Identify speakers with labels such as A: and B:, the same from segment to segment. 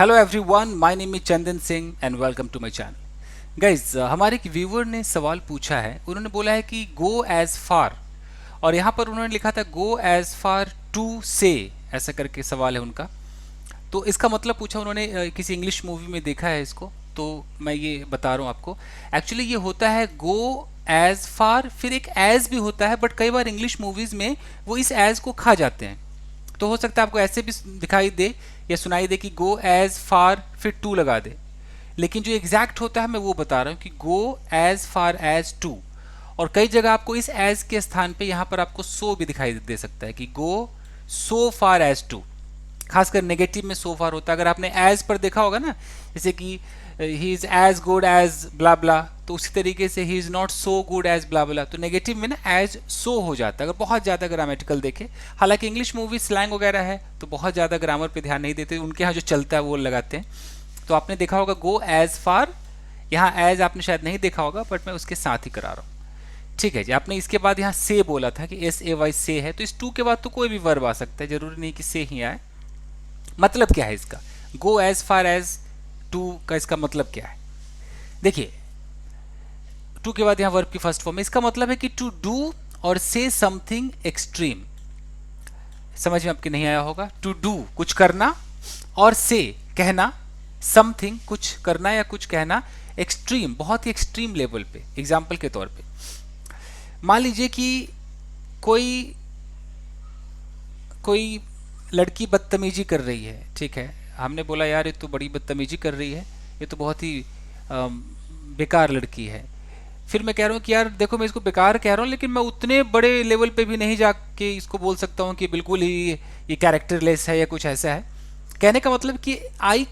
A: Hello everyone, my name is Chandan Singh and welcome to my channel. Guys, हमारे एक viewer ने सवाल पूछा है। उन्होंने बोला है कि गो एज फार, और यहाँ पर उन्होंने लिखा था गो एज फार टू से, ऐसा करके सवाल है उनका। तो इसका मतलब पूछा उन्होंने, किसी इंग्लिश मूवी में देखा है इसको, तो मैं ये बता रहा हूँ आपको। एक्चुअली ये होता है गो एज फार, फिर एक एज भी होता है, बट कई बार इंग्लिश मूवीज में वो इस एज को खा जाते हैं। तो हो सकता है आपको ऐसे भी दिखाई दे या सुनाई दे कि गो एज फार फिर टू लगा दे, लेकिन जो एग्जैक्ट होता है मैं वो बता रहा हूँ कि go as far as to. और कई जगह आपको इस एज के स्थान पे यहाँ पर आपको सो भी दिखाई दे सकता है कि गो सो फार एज टू। खासकर नेगेटिव में सो फार होता है। अगर आपने एज पर देखा होगा ना, जैसे कि he is as good as blah blah, तो उसी तरीके से he is not so good as blah blah, तो नेगेटिव में ना एज सो हो जाता है अगर बहुत ज़्यादा ग्रामेटिकल देखे। हालांकि इंग्लिश मूवी स्लैंग वगैरह है तो बहुत ज़्यादा ग्रामर पे ध्यान नहीं देते, उनके यहाँ जो चलता है वो लगाते हैं। तो आपने देखा होगा गो एज फार, यहाँ एज आपने शायद नहीं देखा होगा, बट मैं उसके साथ ही करा रहा हूँ। ठीक है जी। आपने इसके बाद यहाँ से बोला था कि एस ए वाई से है, तो इस टू के बाद तो कोई भी वर्ब आ सकता है, जरूरी नहीं कि से ही आए। मतलब क्या है इसका, go as far as to का इसका मतलब क्या है? देखिए, टू के बाद यहां वर्ब की फर्स्ट फॉर्म है, इसका मतलब है कि टू डू और से समथिंग एक्सट्रीम। समझ में आपके नहीं आया होगा? टू डू कुछ करना, और से कहना, समथिंग कुछ करना या कुछ कहना, एक्सट्रीम बहुत ही एक्सट्रीम लेवल पे। एग्जाम्पल के तौर पे मान लीजिए कि कोई कोई लड़की बदतमीजी कर रही है। ठीक है, हमने बोला यार ये तो बड़ी बदतमीजी कर रही है, ये तो बहुत ही बेकार लड़की है। फिर मैं कह रहा हूँ कि यार देखो, मैं इसको बेकार कह रहा हूँ, लेकिन मैं उतने बड़े लेवल पे भी नहीं जाके इसको बोल सकता हूँ कि बिल्कुल ही ये कैरेक्टरलेस है या कुछ ऐसा है। कहने का मतलब कि आई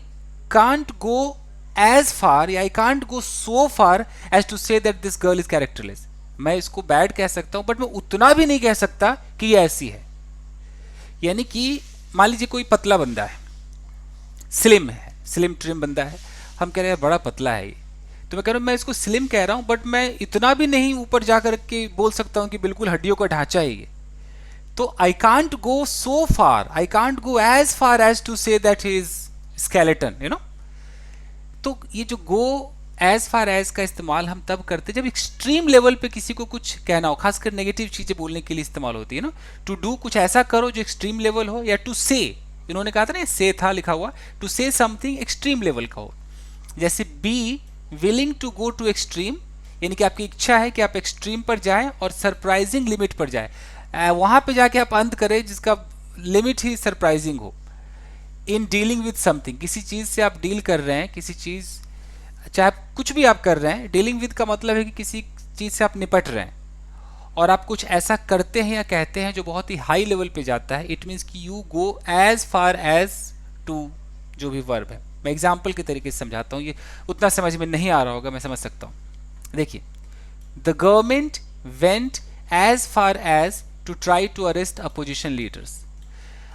A: कांट गो एज फार या I can't go so far as to say that this girl is characterless. मैं इसको बैड कह सकता हूँ, बट मैं उतना भी नहीं कह सकता कि ये ऐसी है। यानी कि मान लीजिए कोई पतला बंदा है, स्लिम है, स्लिम ट्रिम बंदा है, हम कह रहे हैं बड़ा पतला है ये, तो मैं कह रहा हूँ मैं इसको स्लिम कह रहा हूँ, बट मैं इतना भी नहीं ऊपर जाकर के बोल सकता हूँ कि बिल्कुल हड्डियों का ढांचा है ये। तो I can't go so far, I can't go as far as to say that he is skeleton, you know. तो ये जो गो एज फार एज का इस्तेमाल हम तब करते जब एक्सट्रीम लेवल पे किसी को कुछ कहना हो, खासकर नेगेटिव चीजें बोलने के लिए इस्तेमाल होती है ना। टू डू कुछ ऐसा करो जो एक्सट्रीम लेवल हो, या टू से, इन्होंने कहा था ना से था लिखा हुआ, टू से समथिंग एक्सट्रीम लेवल का हो। जैसे be willing to go to extreme, यानी कि आपकी इच्छा है कि आप एक्सट्रीम पर जाएं और सरप्राइजिंग लिमिट पर जाएं, वहां पे जाके आप अंत करें जिसका लिमिट ही सरप्राइजिंग हो। इन डीलिंग विद समथिंग, किसी चीज से आप डील कर रहे हैं, किसी चीज, चाहे कुछ भी आप कर रहे हैं, डीलिंग विद का मतलब है कि किसी चीज से आप निपट रहे हैं और आप कुछ ऐसा करते हैं या कहते हैं जो बहुत ही हाई लेवल पे जाता है। इट मीन्स कि you go as far as to जो भी वर्ब है। मैं एग्जाम्पल के तरीके से समझाता हूँ, ये उतना समझ में नहीं आ रहा होगा, मैं समझ सकता हूँ। देखिए, the government went as far as to try to arrest opposition leaders.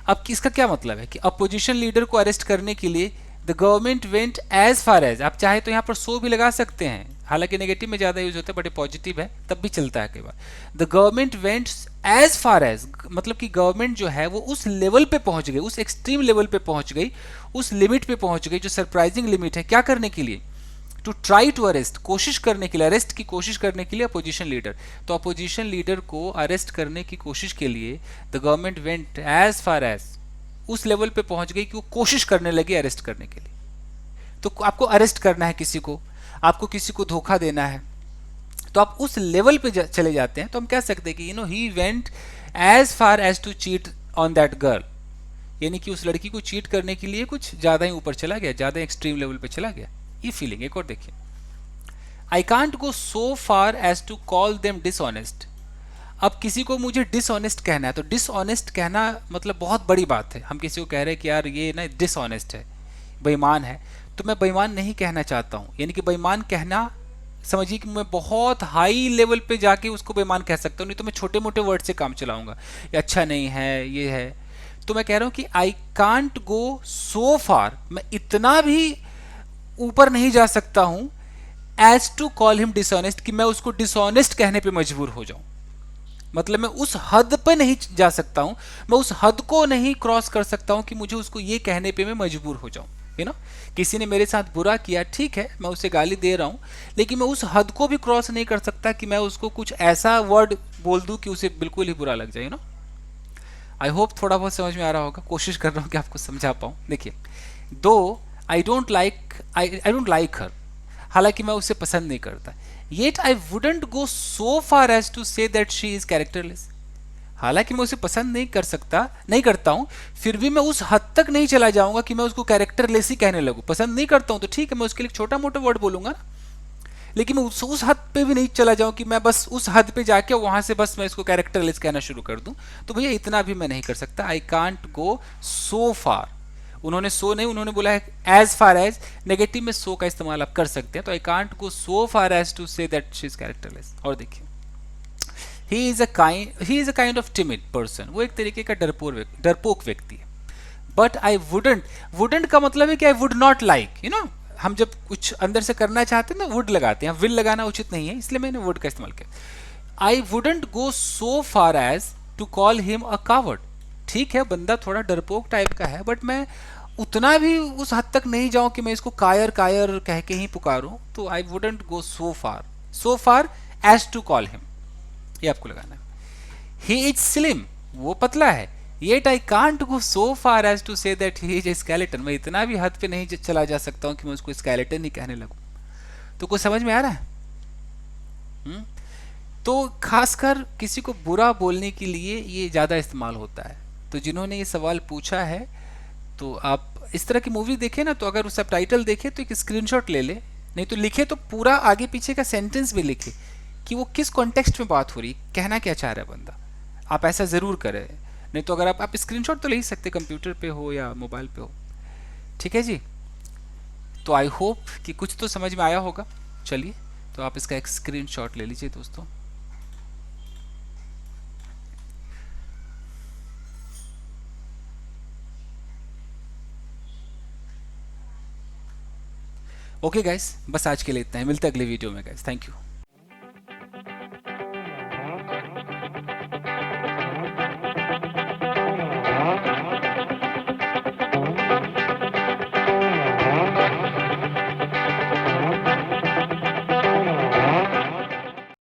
A: अब इसका क्या मतलब है कि अपोजिशन लीडर को अरेस्ट करने के लिए the government went as far as, आप चाहे तो यहाँ पर सो भी लगा सकते हैं, हालांकि नेगेटिव में ज्यादा यूज होता है, बट पॉजिटिव है तब भी चलता है कई बार। The government went as far as, मतलब कि गवर्नमेंट जो है वो उस लेवल पे पहुंच गई, उस एक्सट्रीम लेवल पे पहुंच गई, उस लिमिट पे पहुंच गई जो सरप्राइजिंग लिमिट है। क्या करने के लिए? टू ट्राई टू अरेस्ट, कोशिश करने के लिए, अरेस्ट की कोशिश करने के लिए अपोजिशन लीडर। तो अपोजिशन लीडर को अरेस्ट करने की कोशिश के लिए the government went as far as, उस लेवल पे पहुंच गई कि वो कोशिश करने लगी अरेस्ट करने के लिए। तो आपको अरेस्ट करना है किसी को, आपको किसी को धोखा देना है, तो आप उस लेवल पे चले जाते हैं। तो हम कह सकते हैं कि you know he went as far as to cheat on that girl, यानी कि उस लड़की को चीट करने के लिए कुछ ज्यादा ही ऊपर चला गया, ज्यादा एक्सट्रीम लेवल पे चला गया। ये फीलिंग एक और देखिए, I can't go so far as to call them dishonest. अब किसी को मुझे डिसऑनेस्ट कहना है, तो डिसऑनेस्ट कहना मतलब बहुत बड़ी बात है। हम किसी को कह रहे हैं कि यार ये ना डिसऑनेस्ट है, बेईमान है, तो मैं बेईमान नहीं कहना चाहता हूं। यानी कि बेईमान कहना, समझिए कि मैं बहुत हाई लेवल पे जाके उसको बेईमान कह सकता हूं, नहीं तो मैं छोटे मोटे वर्ड से काम चलाऊंगा, ये अच्छा नहीं है, ये है। तो मैं कह रहा हूं कि आई कांट गो सो फार, मैं इतना भी ऊपर नहीं जा सकता हूं as to call him dishonest, कि मैं उसको डिसऑनेस्ट कहने पे मजबूर हो जाऊं। मतलब मैं उस हद पे नहीं जा सकता हूं, मैं उस हद को नहीं क्रॉस कर सकता हूं कि मुझे उसको ये कहने पे मैं मजबूर हो जाऊं। यू नो, किसी ने मेरे साथ बुरा किया, ठीक है मैं उसे गाली दे रहा हूँ, लेकिन मैं उस हद को भी क्रॉस नहीं कर सकता कि मैं उसको कुछ ऐसा वर्ड बोल दूँ कि उसे बिल्कुल ही बुरा लग जाए, यू नो। आई होप थोड़ा बहुत समझ में आ रहा होगा, कोशिश कर रहा हूँ कि आपको समझा पाऊँ। देखिए, दो आई डोंट लाइक हर, हालांकि मैं उसे पसंद नहीं करता, yet I wouldn't go so far as to say that she is characterless. हालांकि मैं उसे पसंद नहीं करता हूं, फिर भी मैं उस हद तक नहीं चला जाऊंगा कि मैं उसको कैरेक्टरलेस ही कहने लगूं। पसंद नहीं करता हूं तो ठीक है, मैं उसके लिए छोटा मोटा वर्ड बोलूंगा ना, लेकिन मैं उस हद पे भी नहीं चला जाऊं कि मैं बस उस हद पे जाके वहां से बस मैं इसको कैरेक्टरलेस कहना शुरू कर दूं। तो भैया इतना भी मैं नहीं कर सकता, आई कांट गो सो फार। उन्होंने सो नहीं, उन्होंने बोला है एज फार एज, नेगेटिव में सो का इस्तेमाल आप कर सकते हैं, तो I can't go so far as to say that she is characterless. और देखिए, he is a kind of timid person, वो एक तरीके का डरपोक व्यक्ति है। बट आई वुडंट का मतलब है कि I would not like, you know, हम जब कुछ अंदर से करना चाहते हैं ना वुड लगाते हैं, विल लगाना उचित नहीं है, इसलिए मैंने वुड का इस्तेमाल किया। I wouldn't go so far as to call him a coward. ठीक है, बंदा थोड़ा डरपोक टाइप का है, बट मैं उतना भी उस हद तक नहीं जाऊं कि मैं इसको कायर कायर कह के ही पुकारूं। तो I wouldn't go so far as to call him, ये आपको लगाना है। ही इज स्लिम, वो पतला है, yet I can't go so far as to say that he is a skeleton, मैं इतना भी हद पे नहीं चला जा सकता हूं कि मैं उसको स्केलेटन ही कहने लगूं। तो कुछ समझ में आ रहा है? तो खासकर किसी को बुरा बोलने के लिए ये ज़्यादा इस्तेमाल होता है। तो जिन्होंने ये सवाल पूछा है, तो आप इस तरह की मूवी देखें ना, तो अगर सब टाइटल देखे तो एक स्क्रीनशॉट ले ले, नहीं तो लिखे तो पूरा आगे पीछे का सेंटेंस भी लिखे कि वो किस कॉन्टेक्स्ट में बात हो रही, कहना क्या चाह रहा है बंदा। आप ऐसा ज़रूर करें, नहीं तो अगर आप स्क्रीनशॉट तो ले ही सकते, कंप्यूटर पे हो या मोबाइल पे हो। ठीक है जी, तो आई होप कि कुछ तो समझ में आया होगा। चलिए, तो आप इसका एक स्क्रीनशॉट ले लीजिए दोस्तों। ओके गाइस, बस आज के लिए इतना ही, मिलते हैं अगले वीडियो में गाइस, थैंक यू।